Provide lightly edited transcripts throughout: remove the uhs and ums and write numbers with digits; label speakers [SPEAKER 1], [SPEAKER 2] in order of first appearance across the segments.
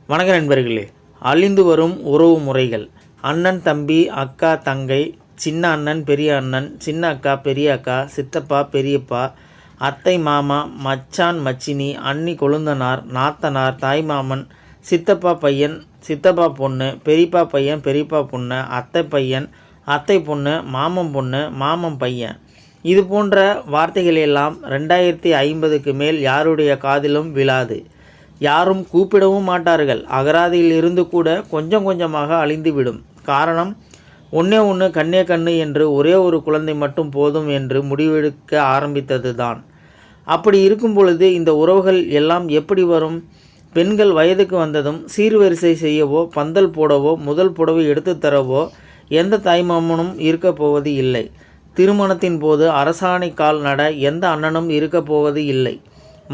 [SPEAKER 1] வணக்க நண்பர்களே, அழிந்து வரும் உறவு முறைகள். அண்ணன் தம்பி, அக்கா தங்கை, சின்ன அண்ணன் பெரிய அண்ணன், சின்ன அக்கா பெரிய அக்கா, சித்தப்பா பெரியப்பா, அத்தை மாமா, மச்சான் மச்சினி, அண்ணி கொழுந்தனார், நாத்தனார், தாய்மாமன், சித்தப்பா பையன், சித்தப்பா பொண்ணு, பெரியப்பா பையன், பெரியப்பா பொண்ணு, அத்தை பையன், அத்தை பொண்ணு, மாமன் பொண்ணு, மாமன் பையன். இது போன்ற வார்த்தைகளெல்லாம் 2050க்கு மேல் யாருடைய காதிலும் விழாது. யாரும் கூப்பிடவும் மாட்டார்கள். அகராதியில் இருந்து கூட கொஞ்சம் கொஞ்சமாக அழிந்துவிடும். காரணம், ஒன்று கண்ணே கண்ணு என்று ஒரே ஒரு குழந்தை மட்டும் போதும் என்று முடிவெடுக்க ஆரம்பித்தது தான். அப்படி இருக்கும் பொழுது இந்த உறவுகள் எல்லாம் எப்படி வரும்? பெண்கள் வயதுக்கு வந்ததும் சீர்வரிசை செய்யவோ, பந்தல் போடவோ, முதல் புடவை எடுத்து தரவோ எந்த தாய்மாமனும் இருக்க போவது இல்லை. திருமணத்தின் போது அரசாணை கால் நட எந்த அண்ணனும் இருக்க போவது இல்லை.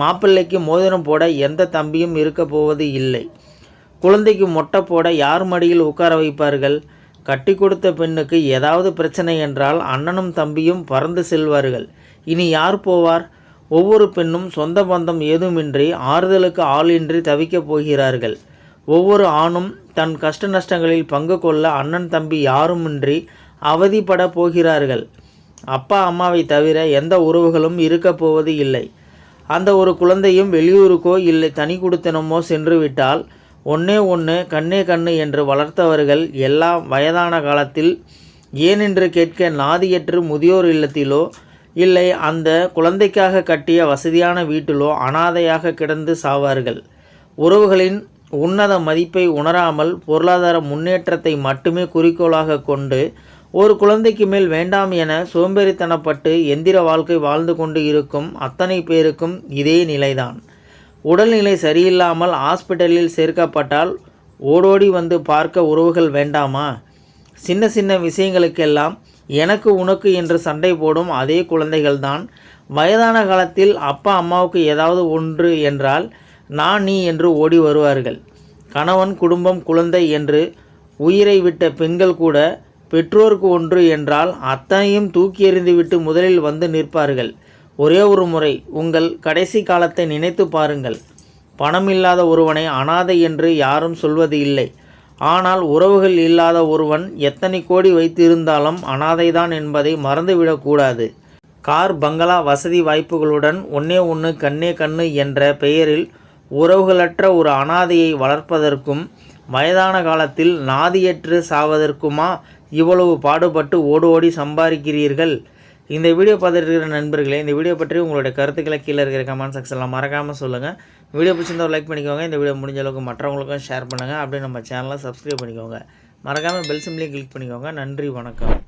[SPEAKER 1] மாப்பிள்ளைக்கு மோதிரம் போட எந்த தம்பியும் இருக்க போவது இல்லை. குழந்தைக்கு மொட்டை போட யார் மடியில் உட்கார வைப்பார்கள்? கட்டி கொடுத்த பெண்ணுக்கு ஏதாவது பிரச்சனை என்றால் அண்ணனும் தம்பியும் பறந்து செல்வார்கள். இனி யார் போவார்? ஒவ்வொரு பெண்ணும் சொந்த பந்தம் ஏதுமின்றி, ஆறுதலுக்கு ஆளின்றி தவிக்கப் போகிறார்கள். ஒவ்வொரு ஆணும் தன் கஷ்ட நஷ்டங்களில் பங்கு கொள்ள அண்ணன் தம்பி யாருமின்றி அவதிப்பட போகிறார்கள். அப்பா அம்மாவை தவிர எந்த உறவுகளும் இருக்க போவது இல்லை. அந்த ஒரு குழந்தையும் வெளியூருக்கோ இல்லை தனி குடித்தனமோ சென்று விட்டால் ஒன்று கண்ணே கண்ணு என்று வளர்த்தவர்கள் எல்லாம் வயதான காலத்தில் ஏனென்று கேட்க நாதியற்று முதியோர் இல்லத்திலோ இல்லை அந்த குழந்தைக்காக கட்டிய வசதியான வீட்டிலோ அனாதையாக கிடந்து சாவார்கள். உறவுகளின் உன்னத மதிப்பை உணராமல் பொருளாதார முன்னேற்றத்தை மட்டுமே குறிக்கோளாக கொண்டு ஒரு குழந்தைக்கு மேல் வேண்டாம் என சோம்பேறித்தனப்பட்டு எந்திர வாழ்க்கை வாழ்ந்து கொண்டு இருக்கும் அத்தனை பேருக்கும் இதே நிலைதான். உடல்நிலை சரியில்லாமல் ஹாஸ்பிட்டலில் சேர்க்கப்பட்டால் ஓடோடி வந்து பார்க்க உறவுகள் வேண்டாமா? சின்ன சின்ன விஷயங்களுக்கெல்லாம் எனக்கு உனக்கு என்று சண்டை போடும் அதே குழந்தைகள்தான் வயதான காலத்தில் அப்பா அம்மாவுக்கு ஏதாவது ஒன்று என்றால் நான் நீ என்று ஓடி வருவார்கள். கணவன், குடும்பம், குழந்தை என்று உயிரை விட்ட பெண்கள் கூட பெற்றோருக்கு ஒன்று என்றால் அத்தனையும் தூக்கி எறிந்துவிட்டு முதலில் வந்து நிற்பார்கள். ஒரே ஒரு முறை உங்கள் கடைசி காலத்தை நினைத்து பாருங்கள். பணம் இல்லாத ஒருவனை அனாதை என்று யாரும் சொல்வது இல்லை. ஆனால் உறவுகள் இல்லாத ஒருவன் எத்தனை கோடி வைத்திருந்தாலும் அனாதைதான் என்பதை மறந்துவிடக்கூடாது. கார், பங்களா, வசதி வாய்ப்புகளுடன் ஒன்று கண்ணே கண்ணு என்ற பெயரில் உறவுகளற்ற ஒரு அனாதையை வளர்ப்பதற்கும் வயதான காலத்தில் நாதியற்று சாவதற்குமா இவ்வளவு பாடுபட்டு ஓடி சம்பாதிக்கிறீர்கள்? இந்த வீடியோ பார்த்துட்டு இருக்கிற நண்பர்களே, இந்த வீடியோ பற்றி உங்களுடைய கருத்துக்களை கீழே இருக்கிற கமெண்ட் செக்ஷனில் மறக்காமல் சொல்லுங்கள். வீடியோ பிடிச்சிருந்தா லைக் பண்ணிக்கோங்க. இந்த வீடியோ முடிஞ்ச அளவுக்கு மற்றவங்களுக்கும் ஷேர் பண்ணுங்கள். அப்படியே நம்ம சேனலை சப்ஸ்கிரைப் பண்ணிக்கோங்க. மறக்காமல் பெல் சிம்லையும் கிளிக் பண்ணிக்கோங்க. நன்றி, வணக்கம்.